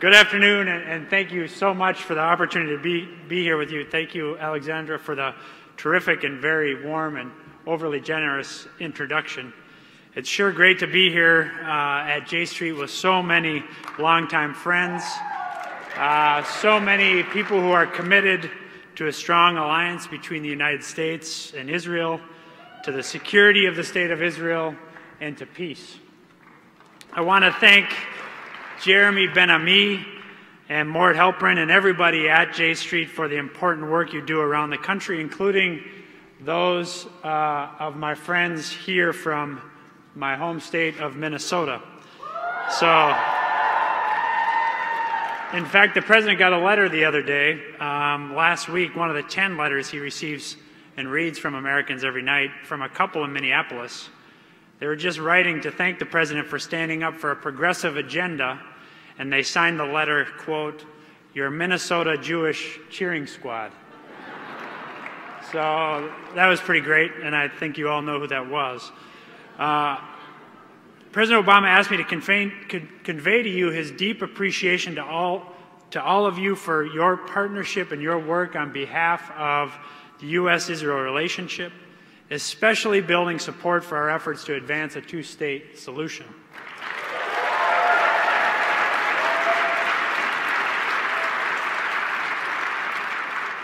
Good afternoon, and thank you so much for the opportunity to be here with you. Thank you, Alexandra, for the terrific and very warm and overly generous introduction. It's sure great to be here at J Street with so many longtime friends, so many people who are committed to a strong alliance between the United States and Israel, to the security of the State of Israel, and to peace. I want to thank Jeremy Ben-Ami and Mort Halperin and everybody at J Street for the important work you do around the country, including those of my friends here from my home state of Minnesota. So, in fact, the President got a letter the other day, last week, one of the 10 letters he receives and reads from Americans every night from a couple in Minneapolis. They were just writing to thank the President for standing up for a progressive agenda, and they signed the letter, quote, "Your Minnesota Jewish cheering squad." So that was pretty great, and I think you all know who that was. President Obama asked me to convey to you his deep appreciation to all of you for your partnership and your work on behalf of the U.S.-Israel relationship, especially building support for our efforts to advance a two-state solution.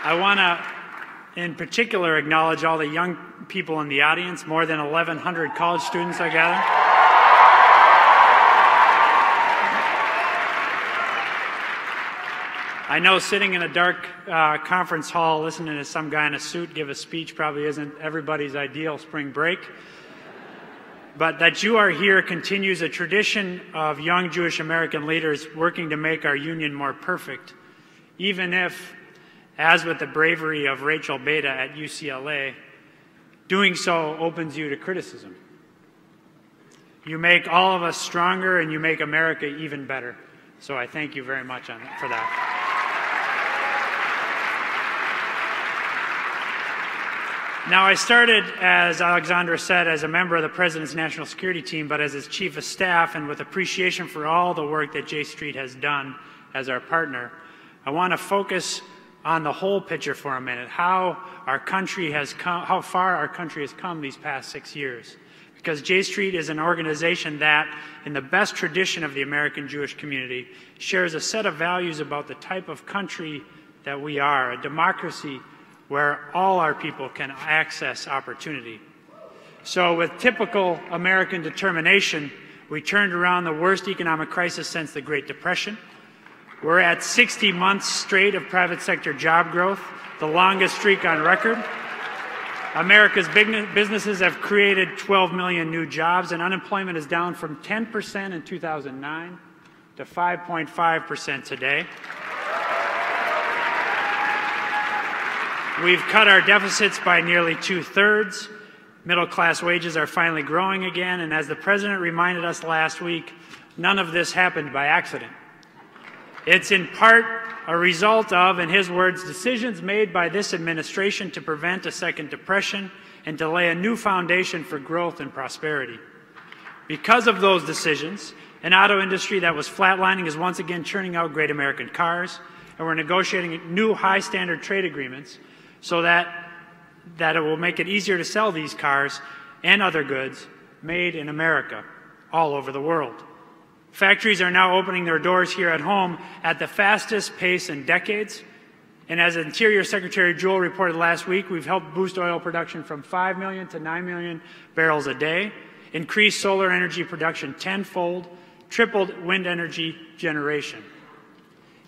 I want to, in particular, acknowledge all the young people in the audience, more than 1,100 college students, I gather. I know sitting in a dark conference hall listening to some guy in a suit give a speech probably isn't everybody's ideal spring break. But that you are here continues a tradition of young Jewish American leaders working to make our union more perfect, even if, as with the bravery of Rachel Beda at UCLA, doing so opens you to criticism. You make all of us stronger and you make America even better. So I thank you very much for that. Now, I started, as Alexandra said, as a member of the President's National Security Team, but as his Chief of Staff, and with appreciation for all the work that J Street has done as our partner, I want to focus on the whole picture for a minute, how far our country has come these past 6 years. Because J Street is an organization that, in the best tradition of the American Jewish community, shares a set of values about the type of country that we are, a democracy where all our people can access opportunity. So with typical American determination, we turned around the worst economic crisis since the Great Depression. We're at 60 months straight of private sector job growth, the longest streak on record. America's businesses have created 12 million new jobs, and unemployment is down from 10% in 2009 to 5.5% today. We've cut our deficits by nearly 2/3. Middle-class wages are finally growing again, and as the President reminded us last week, none of this happened by accident. It's in part a result of, in his words, decisions made by this administration to prevent a second depression and to lay a new foundation for growth and prosperity. Because of those decisions, an auto industry that was flatlining is once again churning out great American cars, and we're negotiating new high-standard trade agreements so that it will make it easier to sell these cars and other goods made in America all over the world. Factories are now opening their doors here at home at the fastest pace in decades. And as Interior Secretary Jewell reported last week, we've helped boost oil production from 5 million to 9 million barrels a day, increased solar energy production tenfold, tripled wind energy generation.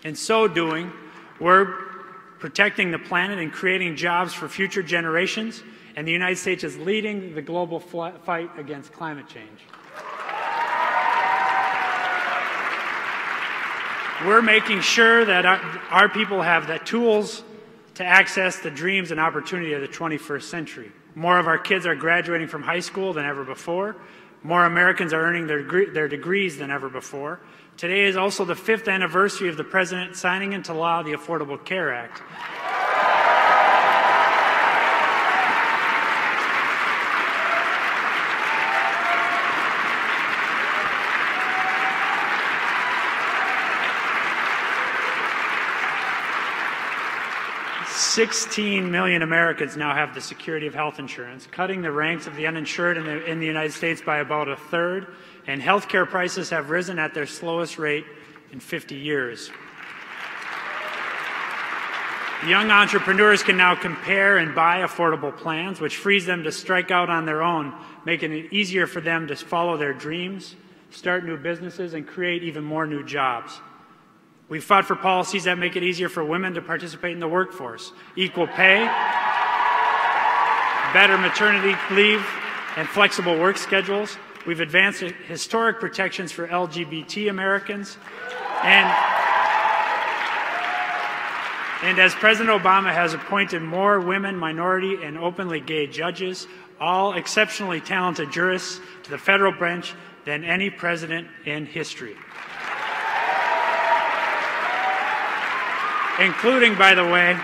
In so doing, we're protecting the planet and creating jobs for future generations, and the United States is leading the global fight against climate change. We're making sure that our people have the tools to access the dreams and opportunity of the 21st century. More of our kids are graduating from high school than ever before. More Americans are earning their degrees than ever before. Today is also the 5th anniversary of the President signing into law the Affordable Care Act. 16 million Americans now have the security of health insurance, cutting the ranks of the uninsured in the United States by about a third, and healthcare prices have risen at their slowest rate in 50 years. Young entrepreneurs can now compare and buy affordable plans, which frees them to strike out on their own, making it easier for them to follow their dreams, start new businesses, and create even more new jobs. We fought for policies that make it easier for women to participate in the workforce, equal pay, better maternity leave, and flexible work schedules. We've advanced historic protections for LGBT Americans, and as President Obama has appointed more women, minority, and openly gay judges, all exceptionally talented jurists, to the federal bench than any president in history. Including, by the way,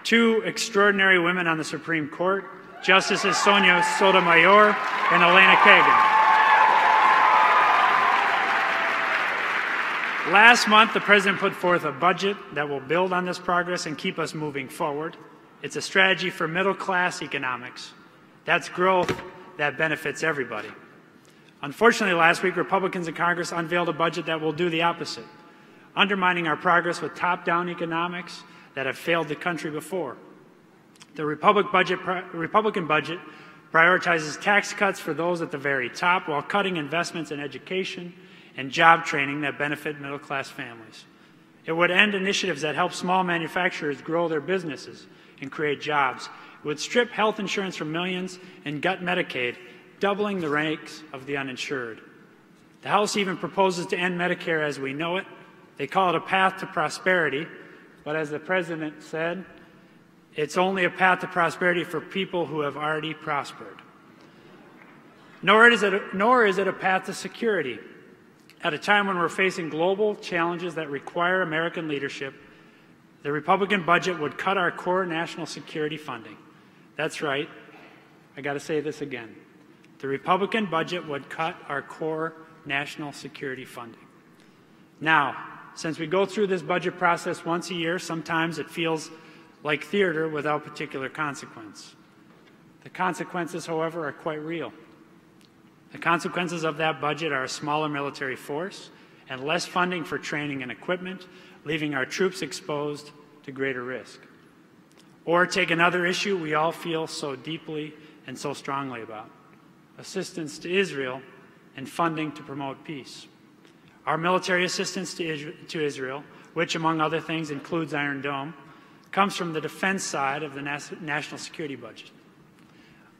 two extraordinary women on the Supreme Court, Justices Sonia Sotomayor and Elena Kagan. Last month, the President put forth a budget that will build on this progress and keep us moving forward. It's a strategy for middle-class economics. That's growth that benefits everybody. Unfortunately, last week, Republicans in Congress unveiled a budget that will do the opposite, undermining our progress with top-down economics that have failed the country before. The Republican budget prioritizes tax cuts for those at the very top while cutting investments in education and job training that benefit middle-class families. It would end initiatives that help small manufacturers grow their businesses and create jobs. It would strip health insurance from millions and gut Medicaid, doubling the ranks of the uninsured. The House even proposes to end Medicare as we know it. They call it a path to prosperity, but as the President said, it's only a path to prosperity for people who have already prospered. Nor is it a path to security. At a time when we're facing global challenges that require American leadership, the Republican budget would cut our core national security funding. That's right. I got to say this again. The Republican budget would cut our core national security funding. Now, since we go through this budget process once a year, sometimes it feels like theater without particular consequence. The consequences, however, are quite real. The consequences of that budget are a smaller military force and less funding for training and equipment, leaving our troops exposed to greater risk. Or take another issue we all feel so deeply and so strongly about: assistance to Israel and funding to promote peace. Our military assistance to Israel, which among other things includes Iron Dome, comes from the defense side of the national security budget.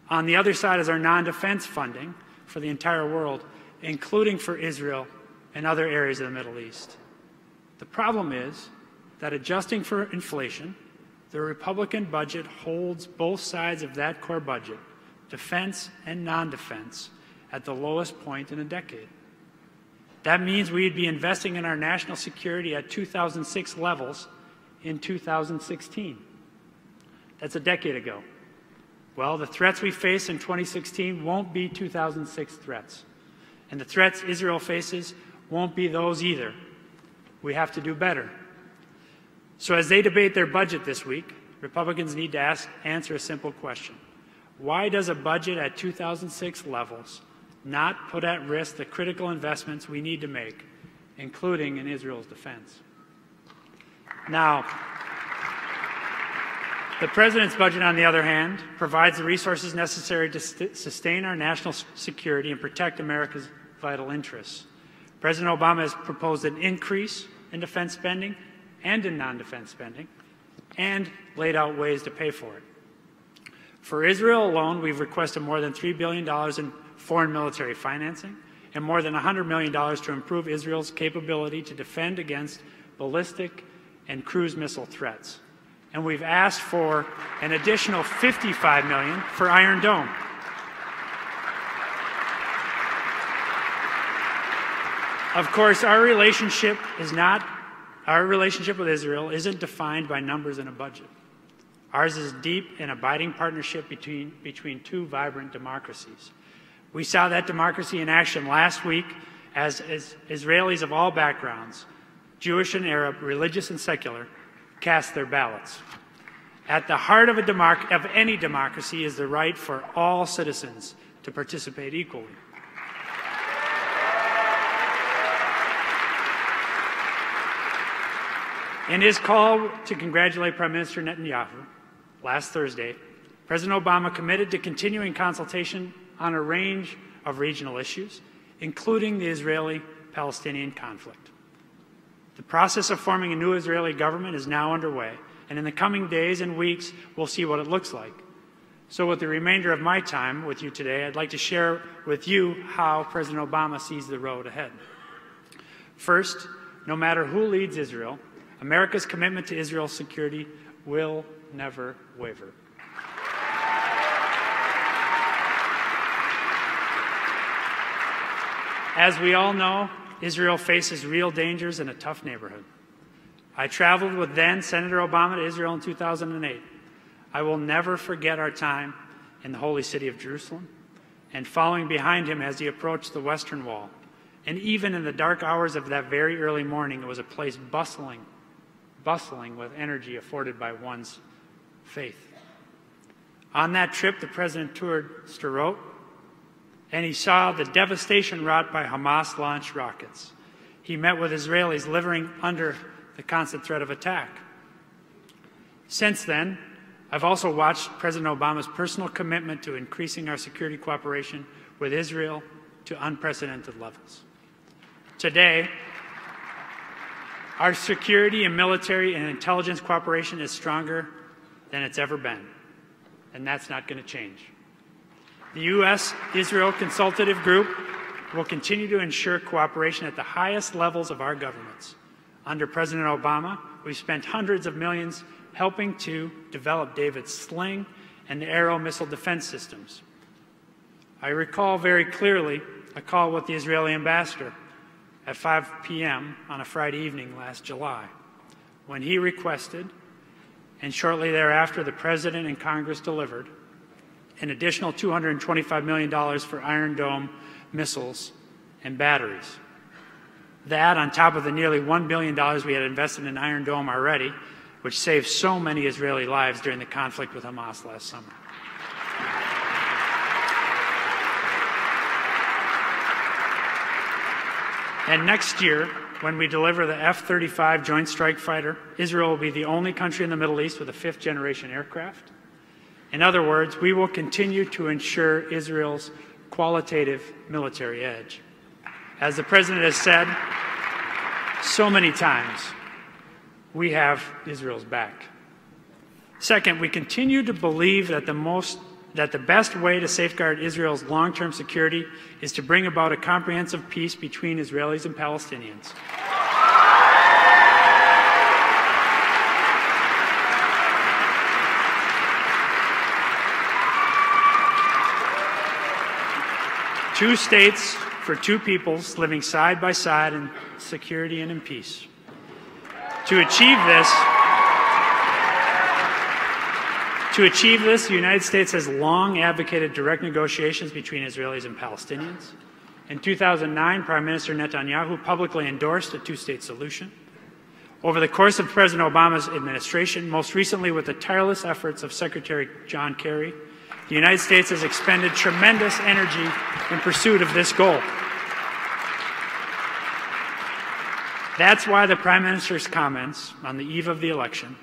On the other side is our non-defense funding for the entire world, including for Israel and other areas of the Middle East. The problem is that adjusting for inflation, the Republican budget holds both sides of that core budget, defense and non-defense, at the lowest point in a decade. That means we'd be investing in our national security at 2006 levels in 2016. That's a decade ago. Well, the threats we face in 2016 won't be 2006 threats. And the threats Israel faces won't be those either. We have to do better. So as they debate their budget this week, Republicans need to answer a simple question. Why does a budget at 2006 levels not put at risk the critical investments we need to make, including in Israel's defense? Now, the President's budget, on the other hand, provides the resources necessary to sustain our national security and protect America's vital interests. President Obama has proposed an increase in defense spending and in non-defense spending, and laid out ways to pay for it. For Israel alone, we've requested more than $3 billion in foreign military financing and more than $100 million to improve Israel's capability to defend against ballistic and cruise missile threats. And we've asked for an additional $55 million for Iron Dome. Of course, our relationship with Israel isn't defined by numbers in a budget. Ours is deep and abiding partnership between two vibrant democracies. We saw that democracy in action last week as Israelis of all backgrounds, Jewish and Arab, religious and secular, cast their ballots. At the heart of any democracy is the right for all citizens to participate equally. In his call to congratulate Prime Minister Netanyahu last Thursday, President Obama committed to continuing consultation on a range of regional issues, including the Israeli-Palestinian conflict. The process of forming a new Israeli government is now underway, and in the coming days and weeks, we'll see what it looks like. So with the remainder of my time with you today, I'd like to share with you how President Obama sees the road ahead. First, no matter who leads Israel, America's commitment to Israel's security will never waver. As we all know, Israel faces real dangers in a tough neighborhood. I traveled with then Senator Obama to Israel in 2008. I will never forget our time in the holy city of Jerusalem and following behind him as he approached the Western Wall. And even in the dark hours of that very early morning, it was a place bustling with energy afforded by one's faith. On that trip, the president toured Sderot, and he saw the devastation wrought by Hamas-launched rockets. He met with Israelis living under the constant threat of attack. Since then, I've also watched President Obama's personal commitment to increasing our security cooperation with Israel to unprecedented levels. Today, our security and military and intelligence cooperation is stronger than it's ever been, and that's not going to change. The U.S.-Israel Consultative Group will continue to ensure cooperation at the highest levels of our governments. Under President Obama, we've spent hundreds of millions helping to develop David's Sling and the Arrow missile defense systems. I recall very clearly a call with the Israeli ambassador at 5 p.m. on a Friday evening last July, when he requested, and shortly thereafter the President and Congress delivered, an additional $225 million for Iron Dome missiles and batteries. That, on top of the nearly $1 billion we had invested in Iron Dome already, which saved so many Israeli lives during the conflict with Hamas last summer. And next year, when we deliver the F-35 Joint Strike Fighter, Israel will be the only country in the Middle East with a fifth-generation aircraft. In other words, we will continue to ensure Israel's qualitative military edge. As the President has said so many times, we have Israel's back. Second, we continue to believe that the best way to safeguard Israel's long-term security is to bring about a comprehensive peace between Israelis and Palestinians. Two states for two peoples living side by side in security and in peace. To achieve this, the United States has long advocated direct negotiations between Israelis and Palestinians. In 2009, Prime Minister Netanyahu publicly endorsed a two-state solution. Over the course of President Obama's administration, most recently with the tireless efforts of Secretary John Kerry, the United States has expended tremendous energy in pursuit of this goal. That's why the Prime Minister's comments on the eve of the election,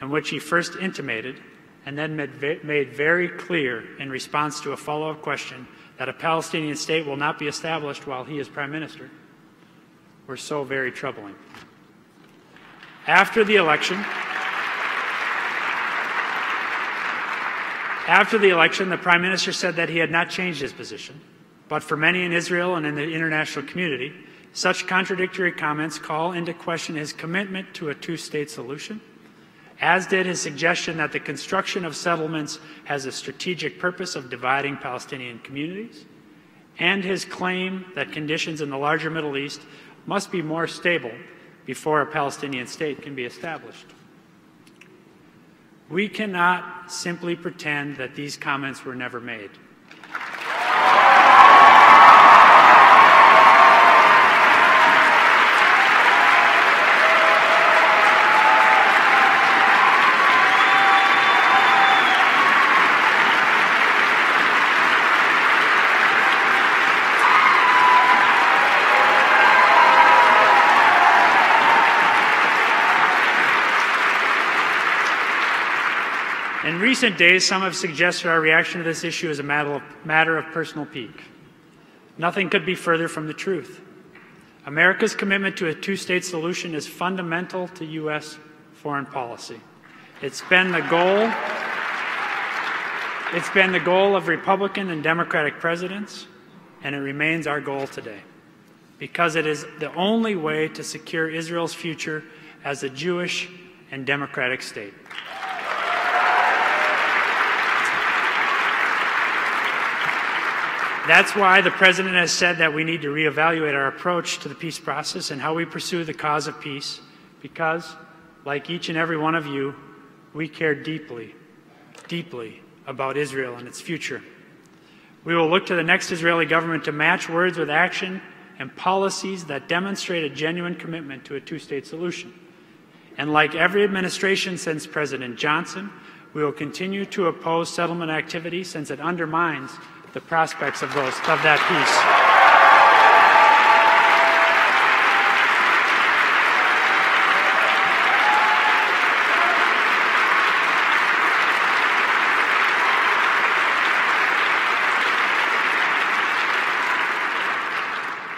in which he first intimated and then made very clear in response to a follow-up question that a Palestinian state will not be established while he is Prime Minister, were so very troubling. After the election, the Prime Minister said that he had not changed his position, but for many in Israel and in the international community, such contradictory comments call into question his commitment to a two-state solution, as did his suggestion that the construction of settlements has a strategic purpose of dividing Palestinian communities, and his claim that conditions in the larger Middle East must be more stable before a Palestinian state can be established. We cannot simply pretend that these comments were never made. In recent days, some have suggested our reaction to this issue is a matter of personal pique. Nothing could be further from the truth. America's commitment to a two-state solution is fundamental to U.S. foreign policy. It's been the goal of Republican and Democratic presidents, and it remains our goal today, because it is the only way to secure Israel's future as a Jewish and democratic state. That's why the President has said that we need to reevaluate our approach to the peace process and how we pursue the cause of peace, because, like each and every one of you, we care deeply, deeply about Israel and its future. We will look to the next Israeli government to match words with action and policies that demonstrate a genuine commitment to a two-state solution. And like every administration since President Johnson, we will continue to oppose settlement activity since it undermines the prospects of that peace.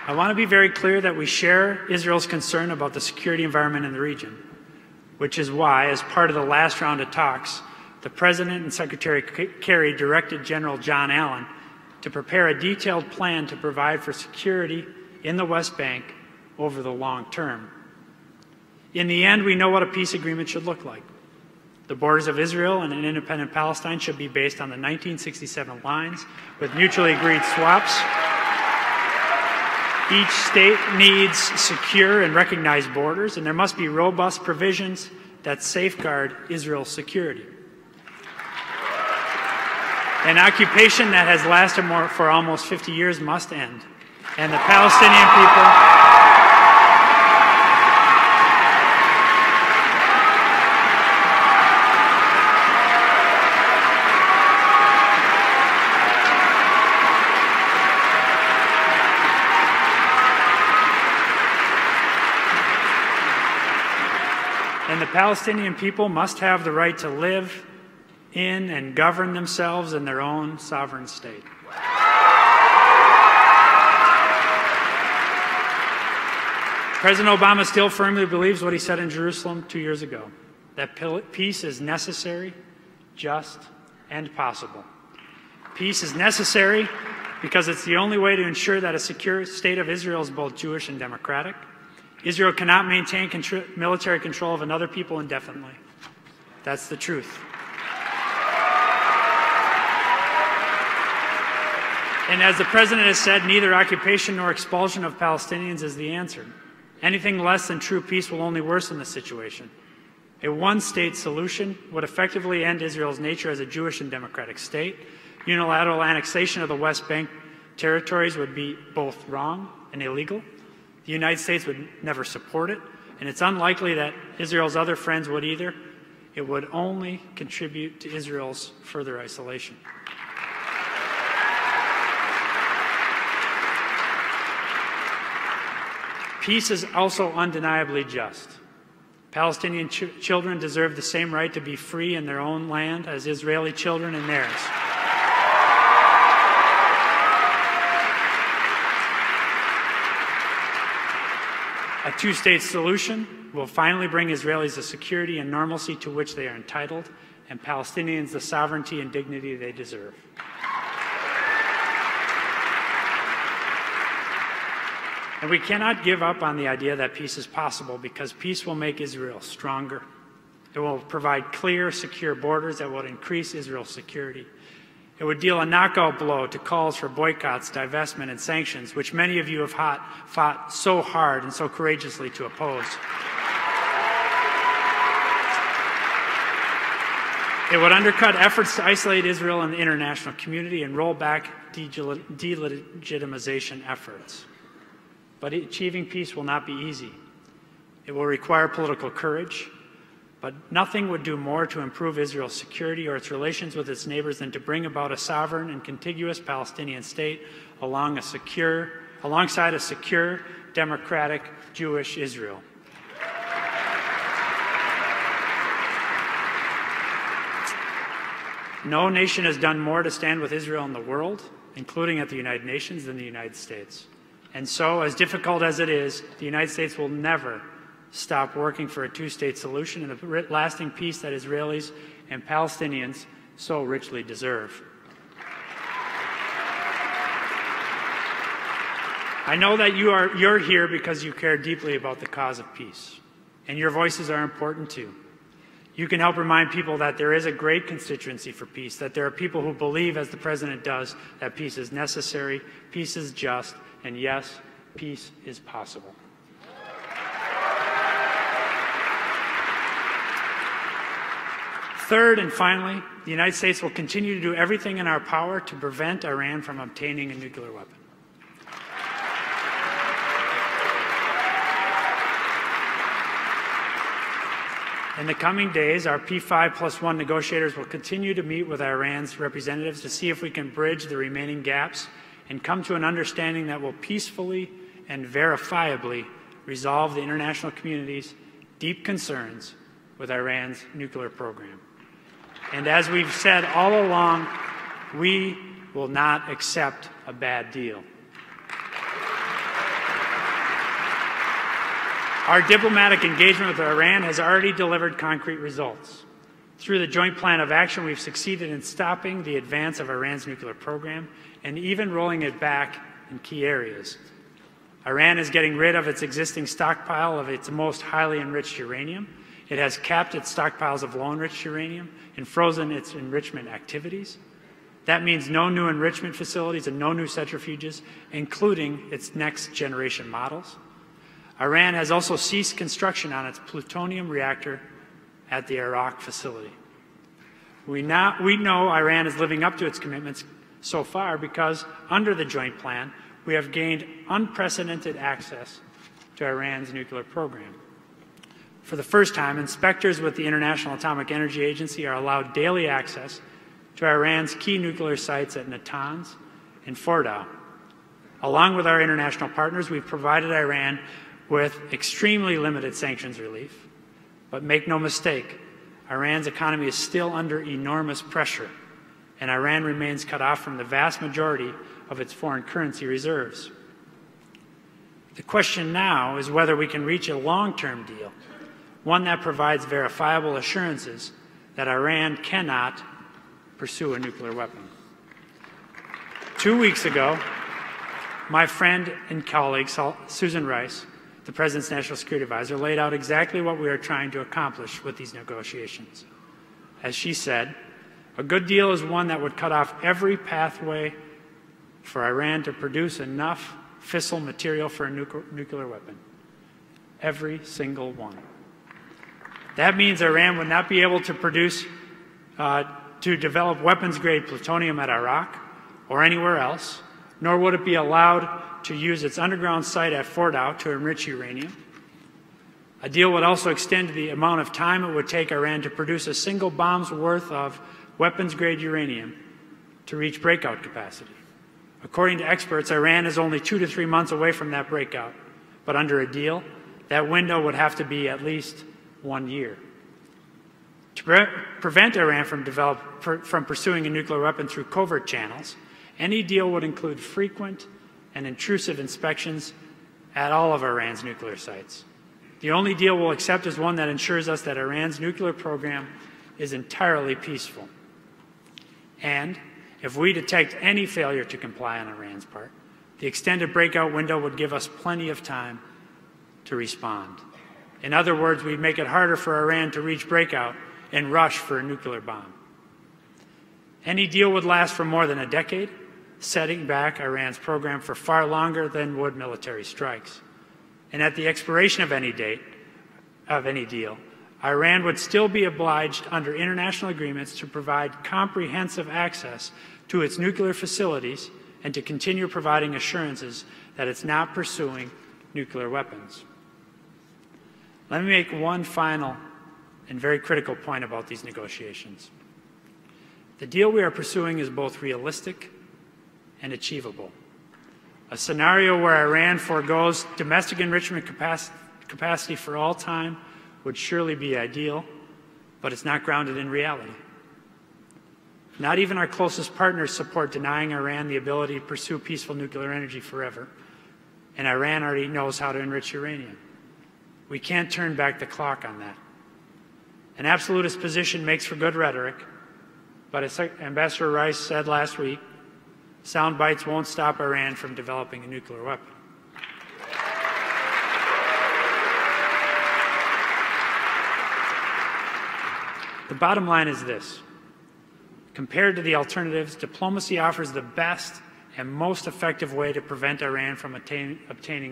I want to be very clear that we share Israel's concern about the security environment in the region, which is why, as part of the last round of talks, the President and Secretary Kerry directed General John Allen to prepare a detailed plan to provide for security in the West Bank over the long term. In the end, we know what a peace agreement should look like. The borders of Israel and an independent Palestine should be based on the 1967 lines with mutually agreed swaps. Each state needs secure and recognized borders, and there must be robust provisions that safeguard Israel's security. An occupation that has lasted for almost 50 years must end, and the Palestinian people must have the right to live in and govern themselves in their own sovereign state. President Obama still firmly believes what he said in Jerusalem 2 years ago, that peace is necessary, just, and possible. Peace is necessary because it's the only way to ensure that a secure state of Israel is both Jewish and democratic. Israel cannot maintain military control of another people indefinitely. That's the truth. And as the President has said, neither occupation nor expulsion of Palestinians is the answer. Anything less than true peace will only worsen the situation. A one-state solution would effectively end Israel's nature as a Jewish and democratic state. Unilateral annexation of the West Bank territories would be both wrong and illegal. The United States would never support it, and it's unlikely that Israel's other friends would either. It would only contribute to Israel's further isolation. Peace is also undeniably just. Palestinian children deserve the same right to be free in their own land as Israeli children in theirs. A two-state solution will finally bring Israelis the security and normalcy to which they are entitled, and Palestinians the sovereignty and dignity they deserve. And we cannot give up on the idea that peace is possible, because peace will make Israel stronger. It will provide clear, secure borders that will increase Israel's security. It would deal a knockout blow to calls for boycotts, divestment, and sanctions, which many of you have fought so hard and so courageously to oppose. It would undercut efforts to isolate Israel in the international community and roll back delegitimization efforts. But achieving peace will not be easy. It will require political courage, but nothing would do more to improve Israel's security or its relations with its neighbors than to bring about a sovereign and contiguous Palestinian state alongside a secure, democratic, Jewish Israel. No nation has done more to stand with Israel in the world, including at the United Nations, than the United States. And so, as difficult as it is, the United States will never stop working for a two-state solution and a lasting peace that Israelis and Palestinians so richly deserve. I know that you're here because you care deeply about the cause of peace, and your voices are important too. You can help remind people that there is a great constituency for peace, that there are people who believe, as the President does, that peace is necessary, peace is just, and yes, peace is possible. Third and finally, the United States will continue to do everything in our power to prevent Iran from obtaining a nuclear weapon. In the coming days, our P5+1 negotiators will continue to meet with Iran's representatives to see if we can bridge the remaining gaps and come to an understanding that will peacefully and verifiably resolve the international community's deep concerns with Iran's nuclear program. And as we've said all along, we will not accept a bad deal. Our diplomatic engagement with Iran has already delivered concrete results. Through the Joint Plan of Action, we've succeeded in stopping the advance of Iran's nuclear program and even rolling it back in key areas. Iran is getting rid of its existing stockpile of its most highly enriched uranium. It has capped its stockpiles of low-enriched uranium and frozen its enrichment activities. That means no new enrichment facilities and no new centrifuges, including its next-generation models. Iran has also ceased construction on its plutonium reactor at the Iraq facility. We know Iran is living up to its commitments so far because, under the joint plan, we have gained unprecedented access to Iran's nuclear program. For the first time, inspectors with the International Atomic Energy Agency are allowed daily access to Iran's key nuclear sites at Natanz and Fordow. Along with our international partners, we've provided Iran with extremely limited sanctions relief. But make no mistake, Iran's economy is still under enormous pressure, and Iran remains cut off from the vast majority of its foreign currency reserves. The question now is whether we can reach a long-term deal, one that provides verifiable assurances that Iran cannot pursue a nuclear weapon. 2 weeks ago, my friend and colleague, Susan Rice, the President's National Security Advisor, laid out exactly what we are trying to accomplish with these negotiations. As she said, a good deal is one that would cut off every pathway for Iran to produce enough fissile material for a nuclear weapon. Every single one. That means Iran would not be able to produce, to develop weapons-grade plutonium at Iraq or anywhere else, nor would it be allowed to use its underground site at Fordow to enrich uranium. A deal would also extend the amount of time it would take Iran to produce a single bomb's worth of weapons-grade uranium to reach breakout capacity. According to experts, Iran is only 2 to 3 months away from that breakout, but under a deal, that window would have to be at least 1 year. To prevent Iran from pursuing a nuclear weapon through covert channels, any deal would include frequent and intrusive inspections at all of Iran's nuclear sites. The only deal we'll accept is one that ensures us that Iran's nuclear program is entirely peaceful. And if we detect any failure to comply on Iran's part, the extended breakout window would give us plenty of time to respond. In other words, we'd make it harder for Iran to reach breakout and rush for a nuclear bomb. Any deal would last for more than a decade, setting back Iran's program for far longer than would military strikes. And at the expiration of any deal, Iran would still be obliged under international agreements to provide comprehensive access to its nuclear facilities and to continue providing assurances that it's not pursuing nuclear weapons. Let me make one final and very critical point about these negotiations. The deal we are pursuing is both realistic and achievable. A scenario where Iran forgoes domestic enrichment capacity for all time would surely be ideal, but it's not grounded in reality. Not even our closest partners support denying Iran the ability to pursue peaceful nuclear energy forever. And Iran already knows how to enrich uranium. We can't turn back the clock on that. An absolutist position makes for good rhetoric, but as Ambassador Rice said last week, sound bites won't stop Iran from developing a nuclear weapon. The bottom line is this. Compared to the alternatives, diplomacy offers the best and most effective way to prevent Iran from obtaining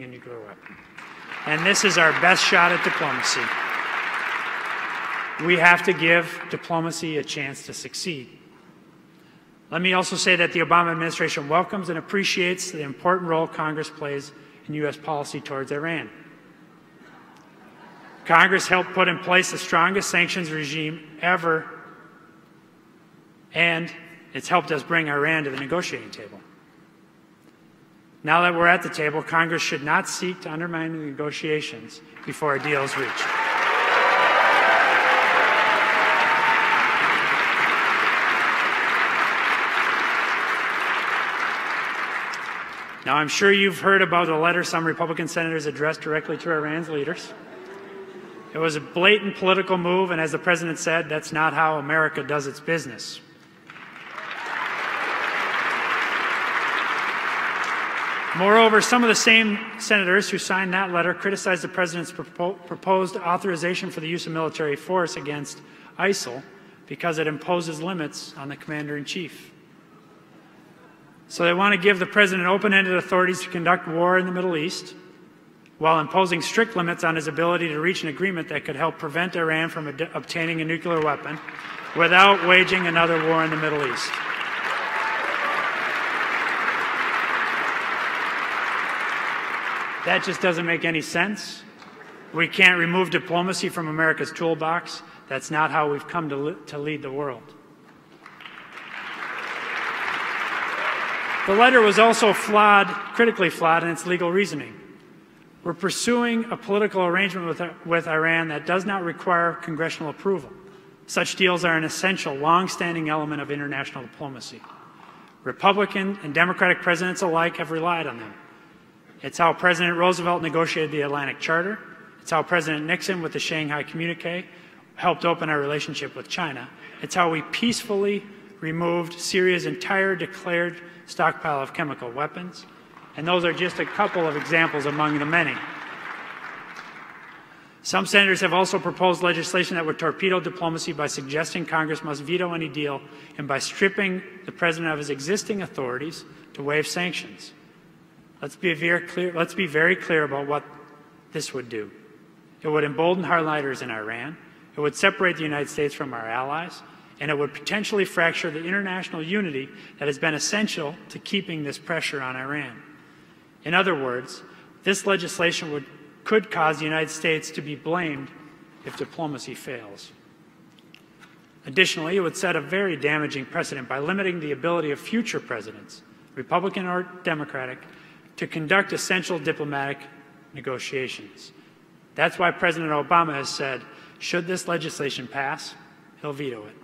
a nuclear weapon. And this is our best shot at diplomacy. We have to give diplomacy a chance to succeed. Let me also say that the Obama administration welcomes and appreciates the important role Congress plays in U.S. policy towards Iran. Congress helped put in place the strongest sanctions regime ever, and it's helped us bring Iran to the negotiating table. Now that we're at the table, Congress should not seek to undermine the negotiations before a deal is reached. Now, I'm sure you've heard about a letter some Republican senators addressed directly to Iran's leaders. It was a blatant political move, and as the President said, that's not how America does its business. Moreover, some of the same senators who signed that letter criticized the President's proposed authorization for the use of military force against ISIL because it imposes limits on the Commander-in-Chief. So they want to give the President open-ended authorities to conduct war in the Middle East while imposing strict limits on his ability to reach an agreement that could help prevent Iran from obtaining a nuclear weapon without waging another war in the Middle East. That just doesn't make any sense. We can't remove diplomacy from America's toolbox. That's not how we've come to lead the world. The letter was also critically flawed in its legal reasoning. We're pursuing a political arrangement with Iran that does not require congressional approval. Such deals are an essential, long-standing element of international diplomacy. Republican and Democratic presidents alike have relied on them. It's how President Roosevelt negotiated the Atlantic Charter. It's how President Nixon, with the Shanghai Communique, helped open our relationship with China. It's how we peacefully removed Syria's entire declared stockpile of chemical weapons. And those are just a couple of examples among the many. Some senators have also proposed legislation that would torpedo diplomacy by suggesting Congress must veto any deal and by stripping the President of his existing authorities to waive sanctions. Let's be very clear about what this would do. It would embolden hardliners in Iran. It would separate the United States from our allies. And it would potentially fracture the international unity that has been essential to keeping this pressure on Iran. In other words, this legislation could cause the United States to be blamed if diplomacy fails. Additionally, it would set a very damaging precedent by limiting the ability of future presidents, Republican or Democratic, to conduct essential diplomatic negotiations. That's why President Obama has said, should this legislation pass, he'll veto it.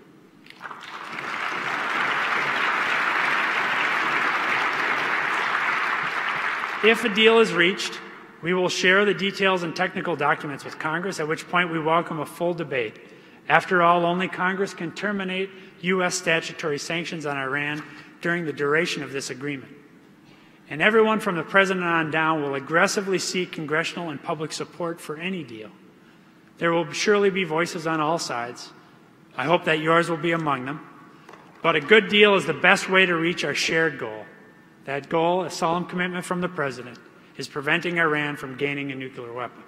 If a deal is reached, we will share the details and technical documents with Congress, at which point we welcome a full debate. After all, only Congress can terminate U.S. statutory sanctions on Iran during the duration of this agreement. And everyone from the President on down will aggressively seek congressional and public support for any deal. There will surely be voices on all sides. I hope that yours will be among them. But a good deal is the best way to reach our shared goal. That goal, a solemn commitment from the President, is preventing Iran from gaining a nuclear weapon.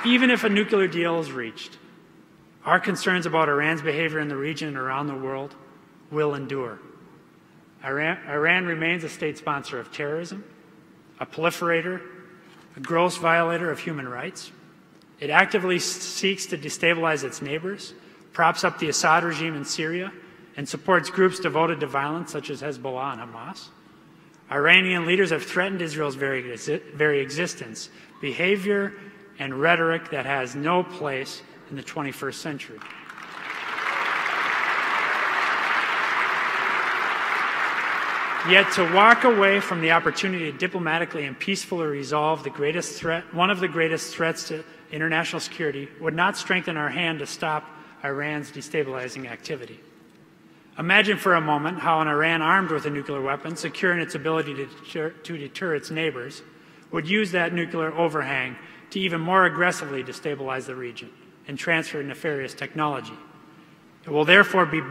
Even if a nuclear deal is reached, our concerns about Iran's behavior in the region and around the world will endure. Iran remains a state sponsor of terrorism, a proliferator, a gross violator of human rights. It actively seeks to destabilize its neighbors, props up the Assad regime in Syria, and supports groups devoted to violence such as Hezbollah and Hamas. Iranian leaders have threatened Israel's very existence. Behavior and rhetoric that has no place in the 21st century. Yet to walk away from the opportunity to diplomatically and peacefully resolve one of the greatest threats to international security would not strengthen our hand to stop Iran's destabilizing activity. Imagine for a moment how an Iran armed with a nuclear weapon, secure in its ability to deter its neighbors, would use that nuclear overhang to even more aggressively destabilize the region and transfer nefarious technology. It will therefore be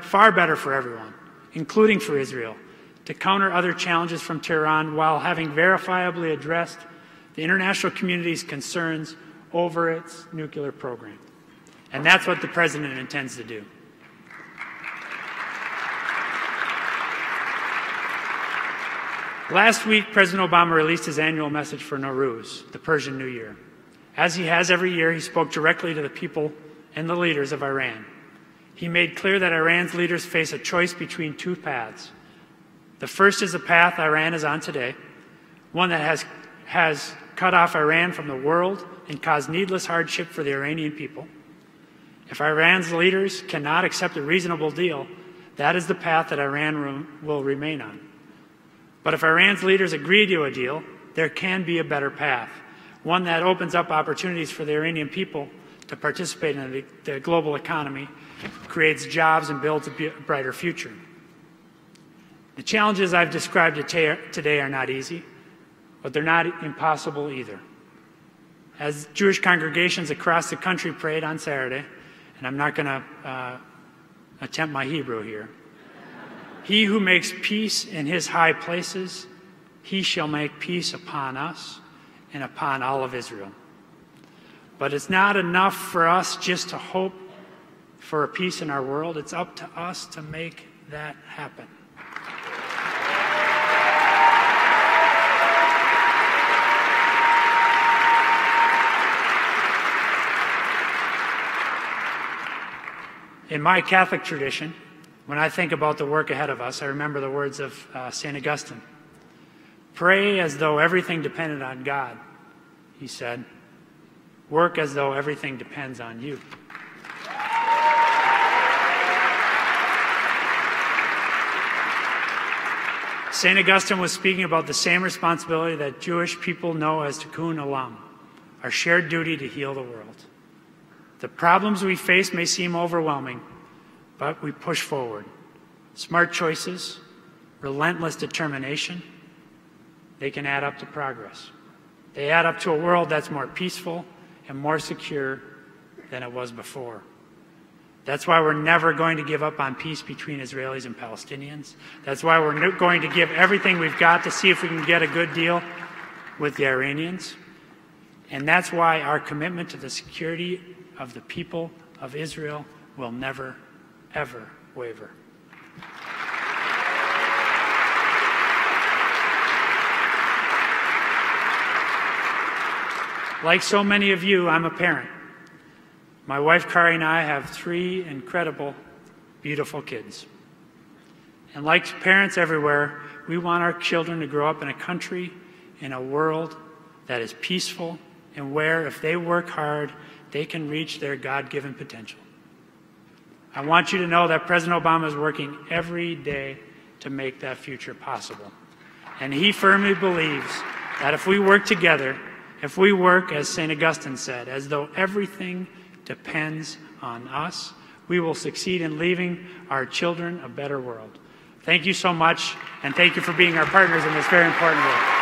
far better for everyone, including for Israel, to counter other challenges from Tehran while having verifiably addressed the international community's concerns over its nuclear program. And that's what the President intends to do. Last week, President Obama released his annual message for Nowruz, the Persian New Year. As he has every year, he spoke directly to the people and the leaders of Iran. He made clear that Iran's leaders face a choice between two paths. The first is the path Iran is on today, one that has cut off Iran from the world and caused needless hardship for the Iranian people. If Iran's leaders cannot accept a reasonable deal, that is the path that Iran will remain on. But if Iran's leaders agree to a deal, there can be a better path, one that opens up opportunities for the Iranian people to participate in the global economy, creates jobs, and builds a brighter future. The challenges I've described today are not easy, but they're not impossible either. As Jewish congregations across the country prayed on Saturday, and I'm not going to attempt my Hebrew here, "He who makes peace in his high places, he shall make peace upon us and upon all of Israel." But it's not enough for us just to hope for a peace in our world. It's up to us to make that happen. In my Catholic tradition, when I think about the work ahead of us, I remember the words of St. Augustine. "Pray as though everything depended on God," he said. "Work as though everything depends on you." St. Augustine was speaking about the same responsibility that Jewish people know as tikkun olam, our shared duty to heal the world. The problems we face may seem overwhelming, but we push forward. Smart choices, relentless determination, they can add up to progress. They add up to a world that's more peaceful and more secure than it was before. That's why we're never going to give up on peace between Israelis and Palestinians. That's why we're going to give everything we've got to see if we can get a good deal with the Iranians. And that's why our commitment to the security of the people of Israel will never, ever waver. Like so many of you, I'm a parent. My wife, Kari, and I have 3 incredible, beautiful kids. And like parents everywhere, we want our children to grow up in a country, in a world that is peaceful, and where, if they work hard, they can reach their God-given potential. I want you to know that President Obama is working every day to make that future possible. And he firmly believes that if we work together, if we work, as St. Augustine said, as though everything depends on us, we will succeed in leaving our children a better world. Thank you so much, and thank you for being our partners in this very important work.